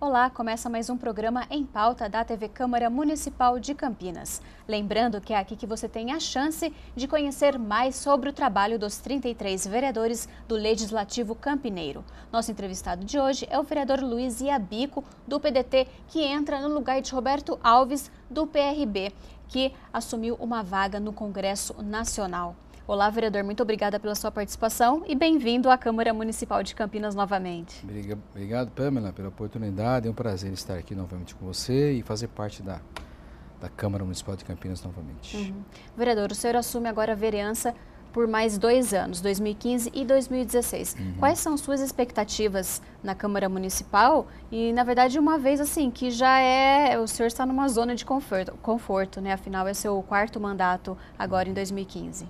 Olá, começa mais um programa Em Pauta da TV Câmara Municipal de Campinas. Lembrando que é aqui que você tem a chance de conhecer mais sobre o trabalho dos 33 vereadores do Legislativo Campineiro. Nosso entrevistado de hoje é o vereador Luiz Iabico, do PDT, que entra no lugar de Roberto Alves, do PRB, que assumiu uma vaga no Congresso Nacional. Olá, vereador, muito obrigada pela sua participação e bem-vindo à Câmara Municipal de Campinas novamente. Obrigado, Pamela, pela oportunidade. É um prazer estar aqui novamente com você e fazer parte da Câmara Municipal de Campinas novamente. Vereador, o senhor assume agora a vereança por mais 2 anos, 2015 e 2016. Quais são suas expectativas na Câmara Municipal? E, na verdade, uma vez assim, que o senhor está numa zona de conforto, né? Afinal, é seu 4º mandato agora em 2015.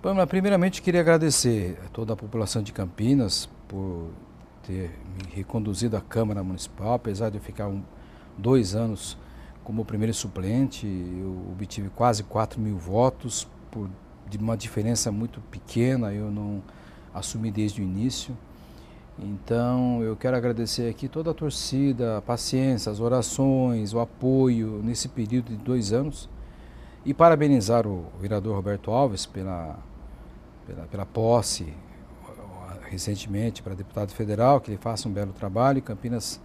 Pamela, primeiramente queria agradecer a toda a população de Campinas por ter me reconduzido à Câmara Municipal, apesar de eu ficar 2 anos como primeiro suplente. Eu obtive quase 4.000 votos, de uma diferença muito pequena, eu não assumi desde o início. Então eu quero agradecer aqui toda a torcida, a paciência, as orações, o apoio nesse período de 2 anos. E parabenizar o vereador Roberto Alves pela posse recentemente para deputado federal, que ele faça um belo trabalho. E Campinas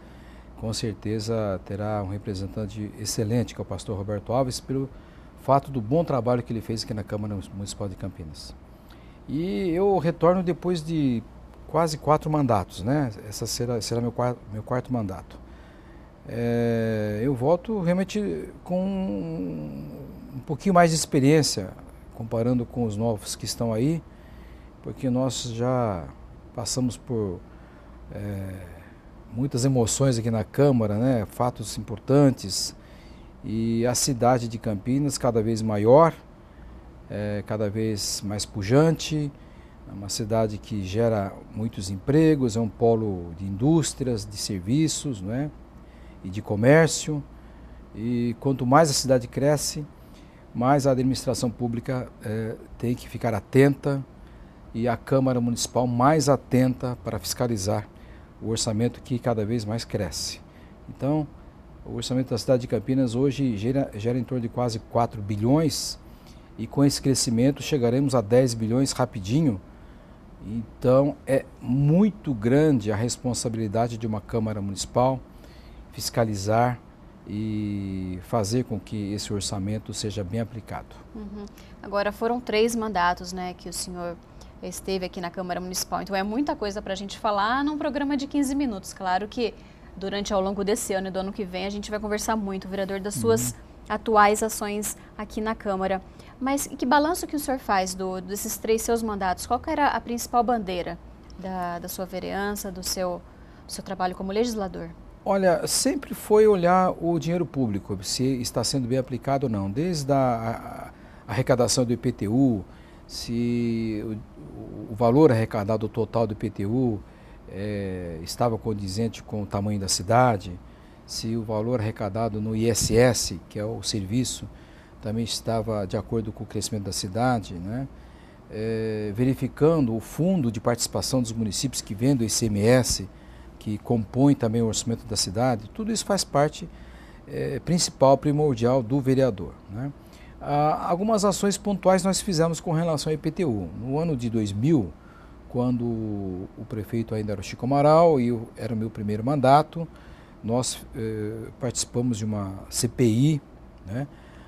com certeza terá um representante excelente, que é o pastor Roberto Alves, pelo fato do bom trabalho que ele fez aqui na Câmara Municipal de Campinas. E eu retorno depois de quase 4 mandatos, né? Essa será meu 4º mandato. Eu volto realmente com um pouquinho mais de experiência, comparando com os novos que estão aí, porque nós já passamos por muitas emoções aqui na Câmara, né? Fatos importantes, e a cidade de Campinas cada vez maior, cada vez mais pujante, é uma cidade que gera muitos empregos, é um polo de indústrias, de serviços, né? E de comércio, e quanto mais a cidade cresce, mais a administração pública tem que ficar atenta, e a Câmara Municipal mais atenta para fiscalizar o orçamento que cada vez mais cresce. Então, o orçamento da cidade de Campinas hoje gera em torno de quase 4 bilhões, e com esse crescimento chegaremos a 10 bilhões rapidinho. Então, é muito grande a responsabilidade de uma Câmara Municipal fiscalizar e fazer com que esse orçamento seja bem aplicado. Agora, foram 3 mandatos, né, que o senhor esteve aqui na Câmara Municipal, então é muita coisa para a gente falar num programa de 15 minutos. Claro que ao longo desse ano e do ano que vem a gente vai conversar muito, vereador, das suas atuais ações aqui na Câmara. Mas que balanço que o senhor faz desses 3 seus mandatos? Qual que era a principal bandeira da sua vereança, do seu trabalho como legislador? Olha, sempre foi olhar o dinheiro público, se está sendo bem aplicado ou não, desde a arrecadação do IPTU, se o valor arrecadado total do IPTU estava condizente com o tamanho da cidade, se o valor arrecadado no ISS, que é o serviço, também estava de acordo com o crescimento da cidade, né? Verificando o fundo de participação dos municípios que vem do ICMS, que compõe também o orçamento da cidade. Tudo isso faz parte primordial do vereador, né? Algumas ações pontuais nós fizemos com relação ao IPTU. No ano de 2000, quando o prefeito ainda era o Chico Amaral e era o meu primeiro mandato, nós participamos de uma CPI, né,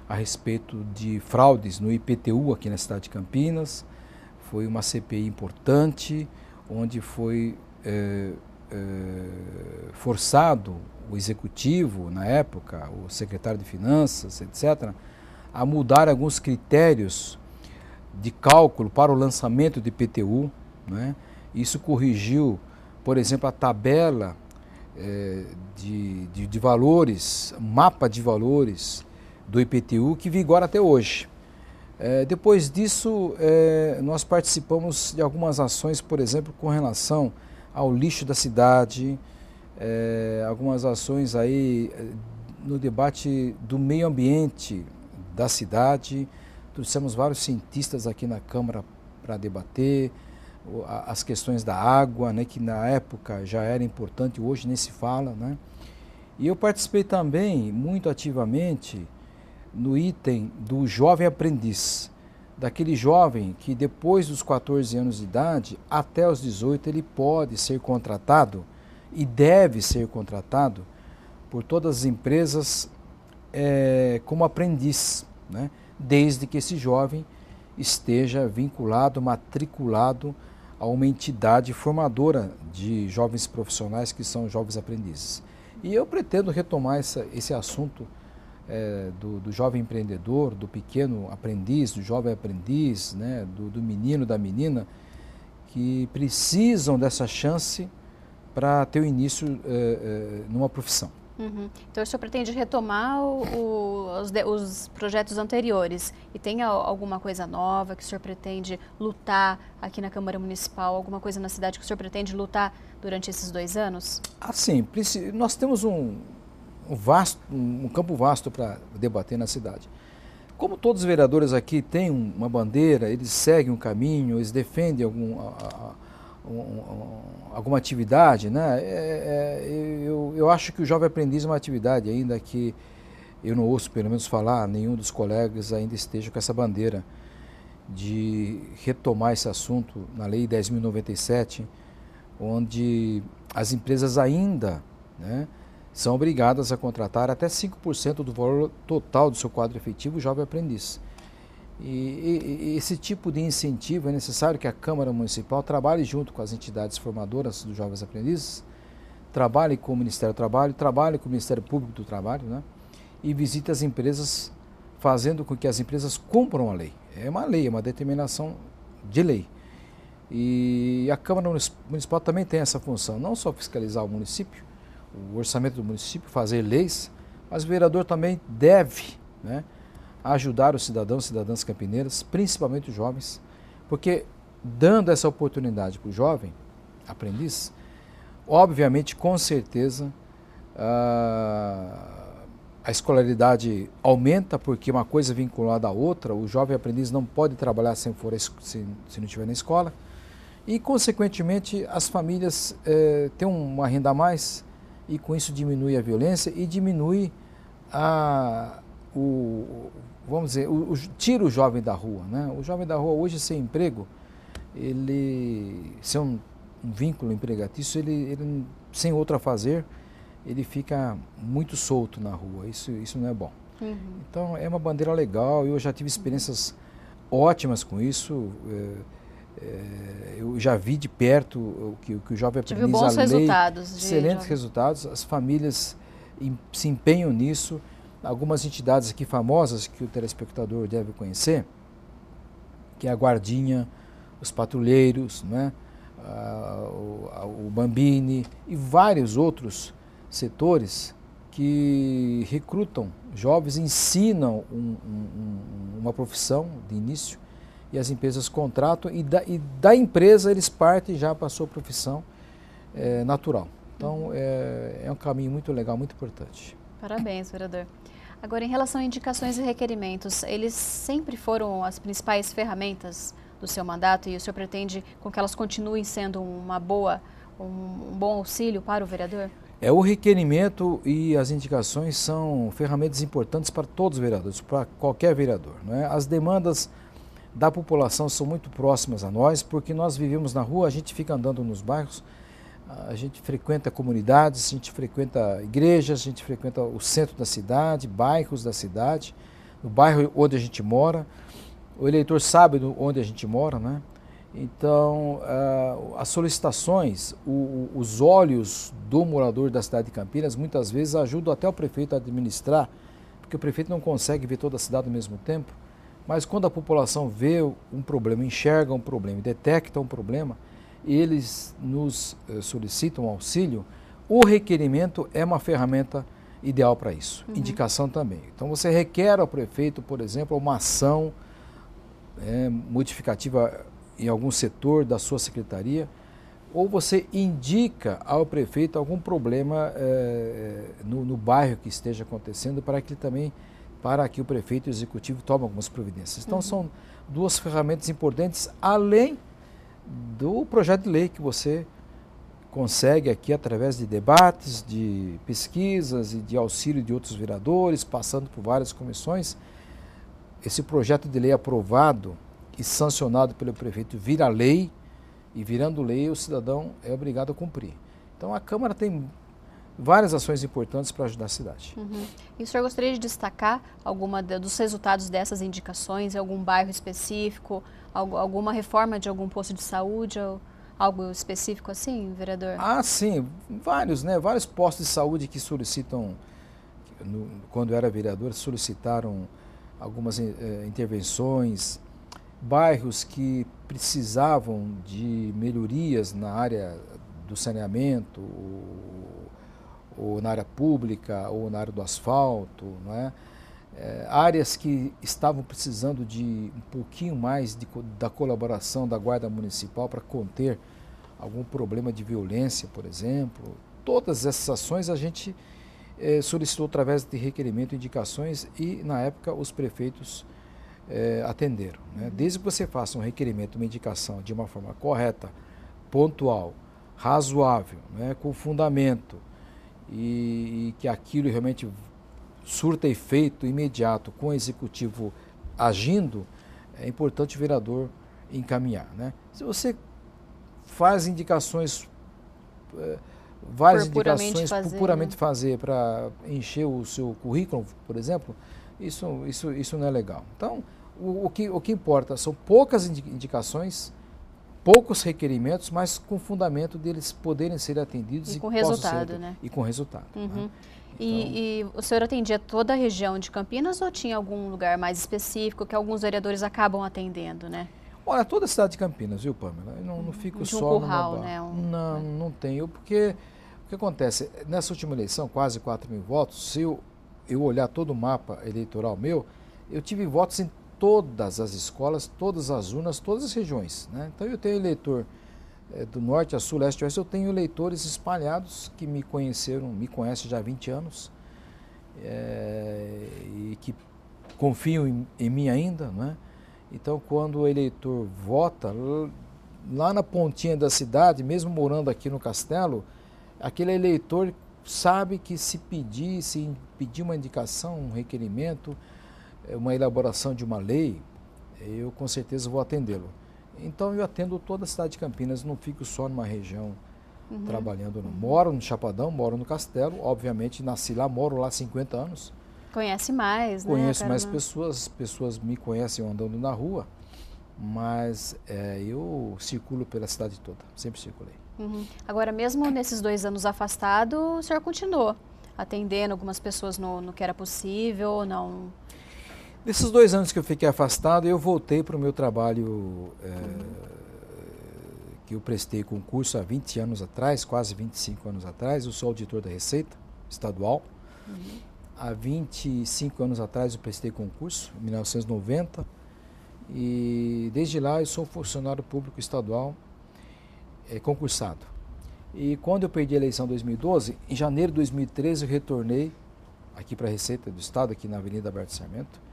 a respeito de fraudes no IPTU aqui na cidade de Campinas. Foi uma CPI importante, onde foi forçado o executivo, na época, o secretário de Finanças, etc., a mudar alguns critérios de cálculo para o lançamento de IPTU, né? Isso corrigiu, por exemplo, a tabela de valores, mapa de valores do IPTU, que vigora até hoje. Depois disso, nós participamos de algumas ações, por exemplo, com relação ao lixo da cidade, algumas ações aí no debate do meio ambiente da cidade. Trouxemos vários cientistas aqui na Câmara para debater as questões da água, né, que na época já era importante, hoje nem se fala, né? E eu participei também, muito ativamente, no item do jovem aprendiz, daquele jovem que depois dos 14 anos de idade, até os 18, ele pode ser contratado e deve ser contratado por todas as empresas como aprendiz, né? Desde que esse jovem esteja vinculado, matriculado a uma entidade formadora de jovens profissionais que são jovens aprendizes. E eu pretendo retomar esse assunto do jovem empreendedor, do pequeno aprendiz, do jovem aprendiz, né, do menino, da menina, que precisam dessa chance para ter o início numa profissão. Uhum. Então, o senhor pretende retomar os projetos anteriores e tem alguma coisa nova que o senhor pretende lutar aqui na Câmara Municipal, alguma coisa na cidade que o senhor pretende lutar durante esses 2 anos? Assim, nós temos um campo vasto para debater na cidade. Como todos os vereadores aqui têm uma bandeira, eles seguem um caminho, eles defendem alguma atividade, né? Eu acho que o jovem aprendiz é uma atividade ainda que eu não ouço pelo menos falar, nenhum dos colegas ainda esteja com essa bandeira de retomar esse assunto na Lei 10.097, onde as empresas ainda, né, são obrigadas a contratar até 5% do valor total do seu quadro efetivo jovem aprendiz. E esse tipo de incentivo é necessário que a Câmara Municipal trabalhe junto com as entidades formadoras dos jovens aprendizes, trabalhe com o Ministério do Trabalho, trabalhe com o Ministério Público do Trabalho, né? E visite as empresas, fazendo com que as empresas cumpram a lei. É uma lei, é uma determinação de lei. E a Câmara Municipal também tem essa função, não só fiscalizar o município, o orçamento do município, fazer leis, mas o vereador também deve, né, ajudar os cidadãos e cidadãs campineiras, principalmente os jovens, porque dando essa oportunidade para o jovem aprendiz, obviamente, com certeza, a escolaridade aumenta, porque uma coisa é vinculada à outra, o jovem aprendiz não pode trabalhar se não estiver na escola, e, consequentemente, as famílias têm uma renda a mais, e com isso diminui a violência e diminui vamos dizer, tira o jovem da rua, né? O jovem da rua hoje sem emprego, sem um vínculo empregatício, ele sem outro a fazer, ele fica muito solto na rua, isso não é bom. Uhum. Então é uma bandeira legal, eu já tive experiências ótimas com isso, eu já vi de perto o que o jovem aprendiz, tive bons resultados. Excelentes resultados, as famílias se empenham nisso. Algumas entidades aqui famosas que o telespectador deve conhecer, que é a Guardinha, os Patrulheiros, né? O Bambini e vários outros setores que recrutam jovens, ensinam uma profissão de início e as empresas contratam e da empresa eles partem já para a sua profissão natural. Então é um caminho muito legal, muito importante. Parabéns, vereador. Agora, em relação a indicações e requerimentos, eles sempre foram as principais ferramentas do seu mandato e o senhor pretende com que elas continuem sendo um bom auxílio para o vereador? O requerimento e as indicações são ferramentas importantes para todos os vereadores, para qualquer vereador, né? As demandas da população são muito próximas a nós, porque nós vivemos na rua, a gente fica andando nos bairros, a gente frequenta comunidades, a gente frequenta igrejas, a gente frequenta o centro da cidade, bairros da cidade, no bairro onde a gente mora. O eleitor sabe onde a gente mora, né? Então, as solicitações, os olhos do morador da cidade de Campinas, muitas vezes ajudam até o prefeito a administrar, porque o prefeito não consegue ver toda a cidade ao mesmo tempo, mas quando a população vê um problema, enxerga um problema, detecta um problema, eles nos solicitam auxílio, o requerimento é uma ferramenta ideal para isso, indicação também. Então você requer ao prefeito, por exemplo, uma ação modificativa em algum setor da sua secretaria, ou você indica ao prefeito algum problema no bairro que esteja acontecendo para que o prefeito e o executivo tomem algumas providências. Então são duas ferramentas importantes, além do projeto de lei que você consegue aqui, através de debates, de pesquisas e de auxílio de outros vereadores, passando por várias comissões, esse projeto de lei aprovado e sancionado pelo prefeito vira lei, e virando lei o cidadão é obrigado a cumprir. Então a Câmara tem várias ações importantes para ajudar a cidade. E o senhor gostaria de destacar alguma dos resultados dessas indicações, algum bairro específico, alguma reforma de algum posto de saúde, ou algo específico assim, vereador? Ah, sim, vários, né? Vários postos de saúde que solicitam, quando eu era vereador, solicitaram algumas intervenções, bairros que precisavam de melhorias na área do saneamento, ou na área pública, ou na área do asfalto, não é? Áreas que estavam precisando de um pouquinho mais da colaboração da Guarda Municipal para conter algum problema de violência, por exemplo. Todas essas ações a gente solicitou através de requerimento e indicações e, na época, os prefeitos atenderam, né? Desde que você faça um requerimento, uma indicação de uma forma correta, pontual, razoável, né, com fundamento, e que aquilo realmente surta efeito imediato com o executivo agindo, é importante o vereador encaminhar, né? Se você faz indicações, várias indicações por puramente fazer para encher o seu currículo, por exemplo, isso não é legal. Então, o que importa são poucas indicações, poucos requerimentos, mas com fundamento deles poderem ser atendidos e com resultado, né? E com resultado. Né? Então, e o senhor atendia toda a região de Campinas ou tinha algum lugar mais específico que alguns vereadores acabam atendendo, né? Olha, toda a cidade de Campinas, viu, Pamela? Eu não fico de um só curral, numa... né? Não tenho, porque o que acontece? Nessa última eleição, quase 4.000 votos, se eu olhar todo o mapa eleitoral meu, eu tive votos em todas as escolas, todas as urnas, todas as regiões, né? Então eu tenho eleitor do norte a sul, leste a oeste, eu tenho eleitores espalhados que me conhecem já há 20 anos e que confiam em mim ainda, né? Então quando o eleitor vota, lá na pontinha da cidade, mesmo morando aqui no Castelo, aquele eleitor sabe que se pedir uma indicação, um requerimento, uma elaboração de uma lei, eu com certeza vou atendê-lo. Então eu atendo toda a cidade de Campinas, não fico só numa região trabalhando. Não. Moro no Chapadão, moro no Castelo, obviamente nasci lá, moro lá há 50 anos. Conhece mais, né? Conheço mais pessoas, as pessoas me conhecem andando na rua, mas eu circulo pela cidade toda, sempre circulei. Agora, mesmo nesses 2 anos afastado, o senhor continuou atendendo algumas pessoas no que era possível ou não? Nesses 2 anos que eu fiquei afastado, eu voltei para o meu trabalho que eu prestei concurso há 20 anos atrás, quase 25 anos atrás. Eu sou auditor da Receita Estadual. Há 25 anos atrás eu prestei concurso, em 1990. E desde lá eu sou funcionário público estadual concursado. E quando eu perdi a eleição em 2012, em janeiro de 2013 eu retornei aqui para a Receita do Estado, aqui na Avenida Alberto Sarmento.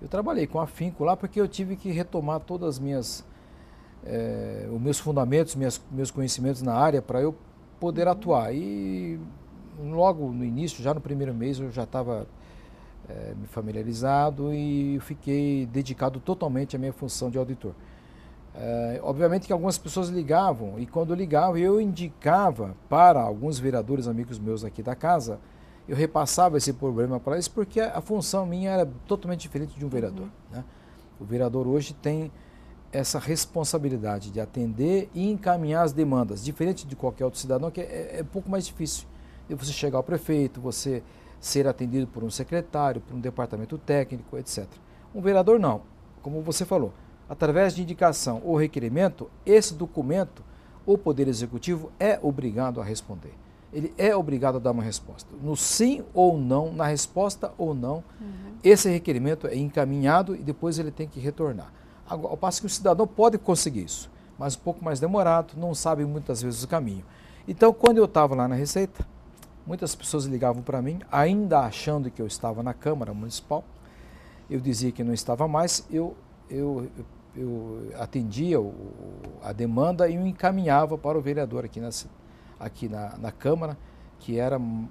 Eu trabalhei com afinco lá porque eu tive que retomar todas as os meus fundamentos, meus conhecimentos na área para eu poder atuar. E logo no início, já no primeiro mês, eu já estava me familiarizado e fiquei dedicado totalmente à minha função de auditor. Obviamente que algumas pessoas ligavam e quando ligavam eu indicava para alguns vereadores amigos meus aqui da casa, eu repassava esse problema para eles porque a função minha era totalmente diferente de um vereador. Né? O vereador hoje tem essa responsabilidade de atender e encaminhar as demandas, diferente de qualquer outro cidadão, que é um pouco mais difícil. De você chegar ao prefeito, você ser atendido por um secretário, por um departamento técnico, etc. Um vereador não, como você falou, através de indicação ou requerimento, esse documento, o Poder Executivo é obrigado a responder. Ele é obrigado a dar uma resposta. No sim ou não, na resposta ou não, esse requerimento é encaminhado e depois ele tem que retornar. Ao passo que o cidadão pode conseguir isso, mas um pouco mais demorado, não sabe muitas vezes o caminho. Então, quando eu estava lá na Receita, muitas pessoas ligavam para mim, ainda achando que eu estava na Câmara Municipal, eu dizia que não estava mais, eu atendia a demanda e o encaminhava para o vereador aqui aqui na Câmara, que era um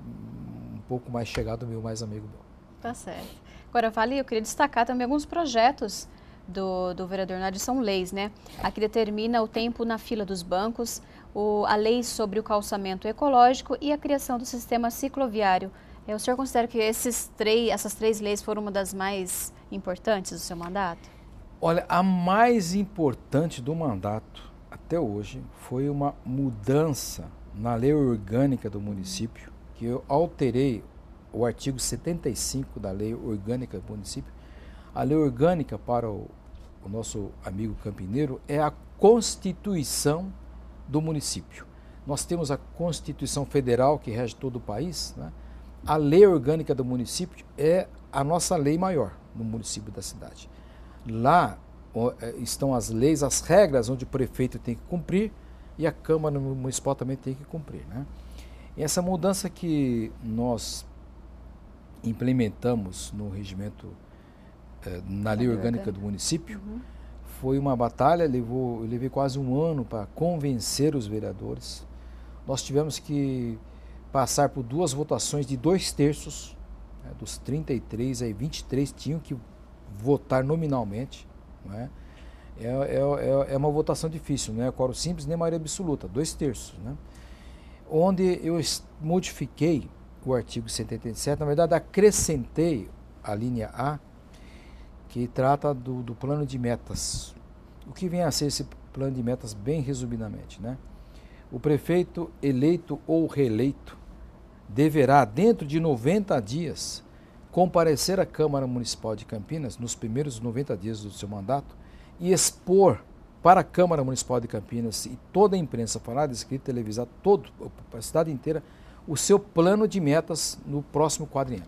pouco mais chegado meu, mais amigo meu. Tá certo. Agora, Vale, eu queria destacar também alguns projetos do vereador Nádio, são leis, né? Aqui determina o tempo na fila dos bancos, a lei sobre o calçamento ecológico e a criação do sistema cicloviário. O senhor considera que essas três leis foram uma das mais importantes do seu mandato? Olha, a mais importante do mandato até hoje foi uma mudança na lei orgânica do município, que eu alterei o artigo 75 da lei orgânica do município. A lei orgânica para o nosso amigo campineiro é a Constituição do município. Nós temos a Constituição Federal, que rege todo o país, né? A lei orgânica do município é a nossa lei maior no município da cidade. Lá estão as leis, as regras onde o prefeito tem que cumprir e a Câmara Municipal também tem que cumprir, né? E essa mudança que nós implementamos no regimento, na lei orgânica do município, foi uma batalha, eu levei quase um ano para convencer os vereadores. Nós tivemos que passar por 2 votações de 2/3, né, dos 33, aí 23 tinham que votar nominalmente, né? É uma votação difícil, não é quórum simples nem maioria absoluta, 2/3, né? Onde eu modifiquei o artigo 77, na verdade acrescentei a linha A, que trata do plano de metas. O que vem a ser esse plano de metas, bem resumidamente, né? O prefeito eleito ou reeleito deverá, dentro de 90 dias, comparecer à Câmara Municipal de Campinas, nos primeiros 90 dias do seu mandato, e expor para a Câmara Municipal de Campinas e toda a imprensa falada, escrita, televisada, a cidade inteira, o seu plano de metas no próximo quadriênio.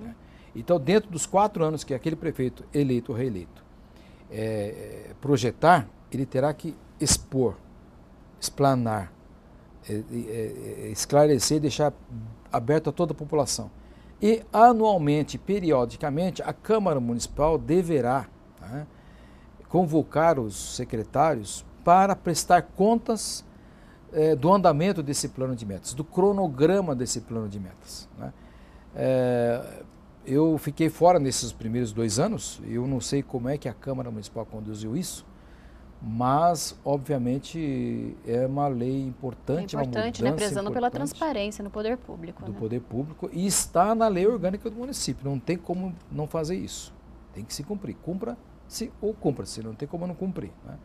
Né? Então, dentro dos 4 anos que aquele prefeito eleito ou reeleito projetar, ele terá que expor, explanar, esclarecer e deixar aberto a toda a população. E anualmente, periodicamente, a Câmara Municipal deverá, né, convocar os secretários para prestar contas do andamento desse plano de metas, do cronograma desse plano de metas, né? Eu fiquei fora nesses primeiros 2 anos, eu não sei como é que a Câmara Municipal conduziu isso, mas, obviamente, é uma lei importante. É importante, né? Prezando pela transparência no poder público. Do poder público, e está na lei orgânica do município, não tem como não fazer isso, tem que se cumprir, cumpra-se ou cumpra-se, não tem como não cumprir, né?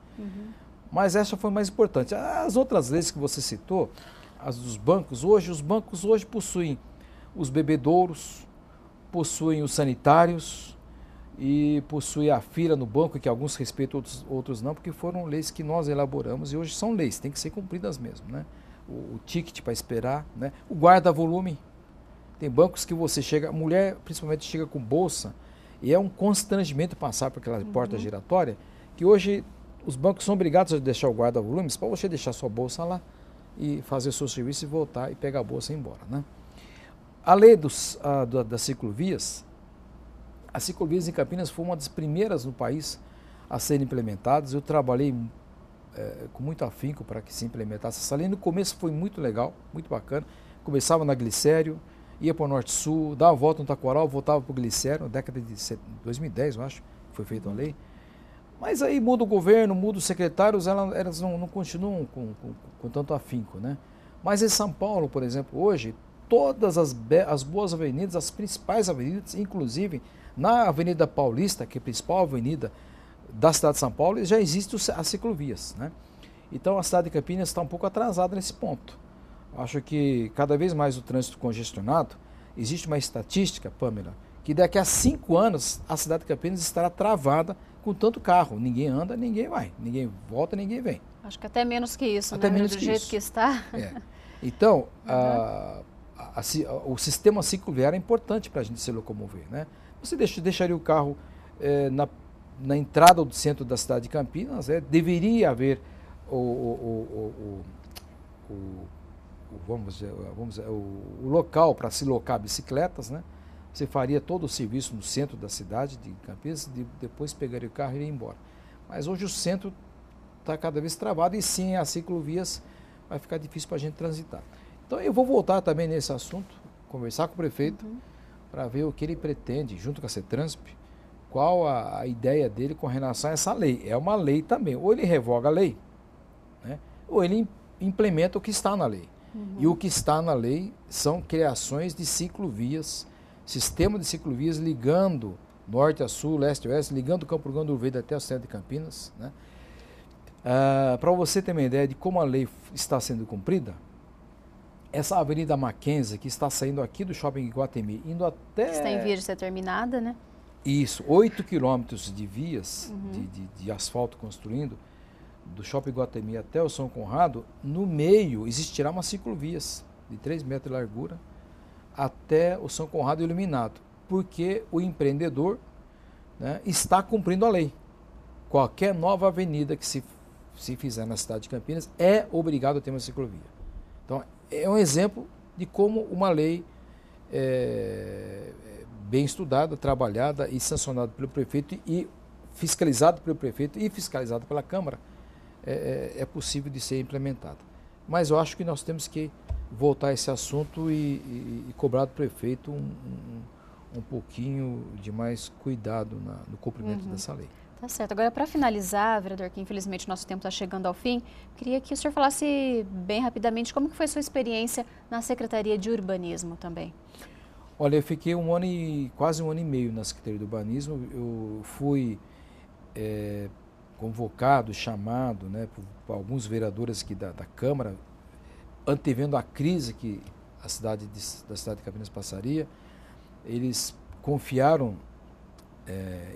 Mas essa foi mais importante. As outras leis que você citou, as dos bancos, os bancos hoje possuem os bebedouros, possuem os sanitários e possuem a fila no banco, que alguns respeitam, outros não, porque foram leis que nós elaboramos e hoje são leis, tem que ser cumpridas mesmo, né? O ticket para esperar, né? O guarda-volume. Tem bancos que você chega, a mulher principalmente chega com bolsa e é um constrangimento passar por aquela porta giratória, que hoje os bancos são obrigados a deixar o guarda-volumes para você deixar sua bolsa lá e fazer o seu serviço e voltar e pegar a bolsa e ir embora, né? A lei das ciclovias, as ciclovias em Campinas foi uma das primeiras no país a serem implementadas. Eu trabalhei com muito afinco para que se implementasse essa lei. No começo foi muito legal, muito bacana. Começava na Glicério, ia para o Norte-Sul, dava a volta no Taquaral, voltava para o Glicério, na década de 2010, eu acho, foi feita a lei. Mas aí muda o governo, muda os secretários, elas não continuam com tanto afinco, né? Mas em São Paulo, por exemplo, hoje, todas as boas avenidas, as principais avenidas, inclusive na Avenida Paulista, que é a principal avenida da cidade de São Paulo, já existem as ciclovias, né? Então a cidade de Campinas está um pouco atrasada nesse ponto. Acho que cada vez mais o trânsito congestionado, existe uma estatística, Pamela, que daqui a 5 anos a cidade de Campinas estará travada com tanto carro. Ninguém anda, ninguém vai. Ninguém volta, ninguém vem. Acho que até menos que isso, até né? Menos do que jeito isso. que está. Então, o sistema cicloviário é importante para a gente se locomover, né? Você deixaria o carro na entrada do centro da cidade de Campinas, deveria haver vamos dizer, o local para se locar bicicletas, né? Você faria todo o serviço no centro da cidade de Campinas, depois pegaria o carro e iria embora. Mas hoje o centro está cada vez travado e sim as ciclovias vai ficar difícil para a gente transitar. Então eu vou voltar também nesse assunto, conversar com o prefeito, para ver o que ele pretende, junto com a CETRANSP, qual a ideia dele com relação a essa lei. É uma lei também, ou ele revoga a lei, né, ou ele implementa o que está na lei. E o que está na lei são criações de ciclovias, sistema de ciclovias ligando norte a sul, leste a oeste, ligando o Campo Grande do Verde até o centro de Campinas, né? Para você ter uma ideia de como a lei está sendo cumprida, essa Avenida Mackenzie, que está saindo aqui do Shopping Iguatemi, indo até... Está em vias de ser terminada, né? Isso, 8 quilômetros de vias de asfalto construindo, do Shopping Iguatemi até o São Conrado, no meio existirá uma ciclovias de 3 metros de largura até o São Conrado iluminado, porque o empreendedor, né, está cumprindo a lei. Qualquer nova avenida que se fizer na cidade de Campinas é obrigado a ter uma ciclovia. Então, é um exemplo de como uma lei bem estudada, trabalhada e sancionada pelo prefeito e fiscalizada pelo prefeito e fiscalizada pela Câmara, é possível de ser implementada. Mas eu acho que nós temos que voltar a esse assunto e cobrar do prefeito um pouquinho de mais cuidado no cumprimento dessa lei. Tá certo. Agora, para finalizar, vereador, que infelizmente nosso tempo está chegando ao fim, queria que o senhor falasse bem rapidamente como que foi sua experiência na Secretaria de Urbanismo também. Olha, eu fiquei quase um ano e meio na Secretaria de Urbanismo. Eu fui convocado, chamado, né, por alguns vereadores aqui da Câmara, antevendo a crise que da cidade de Campinas passaria. Eles confiaram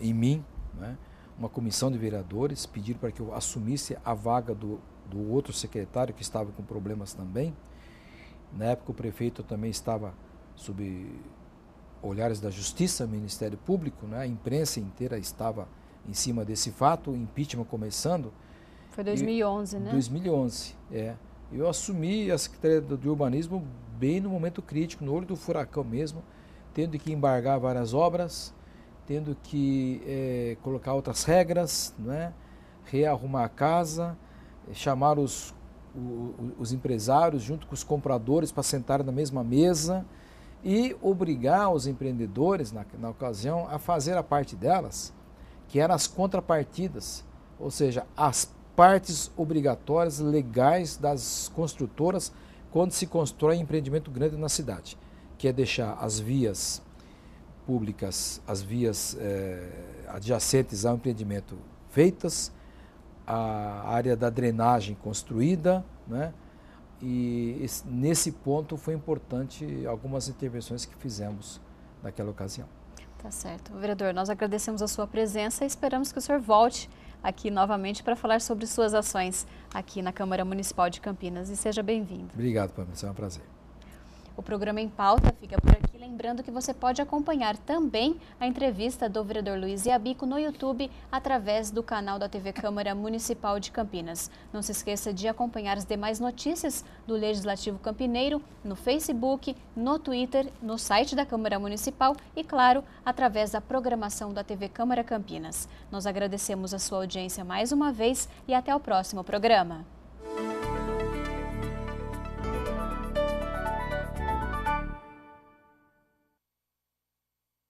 em mim, né, uma comissão de vereadores, pediram para que eu assumisse a vaga do outro secretário que estava com problemas também. Na época o prefeito também estava sob olhares da Justiça, Ministério Público, né, a imprensa inteira estava em cima desse fato, o impeachment começando. Foi 2011, né? 2011, Eu assumi a Secretaria de Urbanismo bem no momento crítico, no olho do furacão mesmo, tendo que embargar várias obras, tendo que colocar outras regras, né? Rearrumar a casa, chamar os empresários junto com os compradores para sentarem na mesma mesa e obrigar os empreendedores, na ocasião, a fazer a parte delas, que eram as contrapartidas, ou seja, as partes obrigatórias legais das construtoras quando se constrói empreendimento grande na cidade, que é deixar as vias públicas, as vias adjacentes ao empreendimento feitas, a área da drenagem construída, né? E nesse ponto foi importante algumas intervenções que fizemos naquela ocasião. Tá certo. Vereador, nós agradecemos a sua presença e esperamos que o senhor volte aqui novamente para falar sobre suas ações aqui na Câmara Municipal de Campinas. E seja bem-vindo. Obrigado, Pamela. É um prazer. O programa Em Pauta fica por aqui, lembrando que você pode acompanhar também a entrevista do vereador Luiz Iabico no YouTube através do canal da TV Câmara Municipal de Campinas. Não se esqueça de acompanhar as demais notícias do Legislativo Campineiro no Facebook, no Twitter, no site da Câmara Municipal e, claro, através da programação da TV Câmara Campinas. Nós agradecemos a sua audiência mais uma vez e até o próximo programa.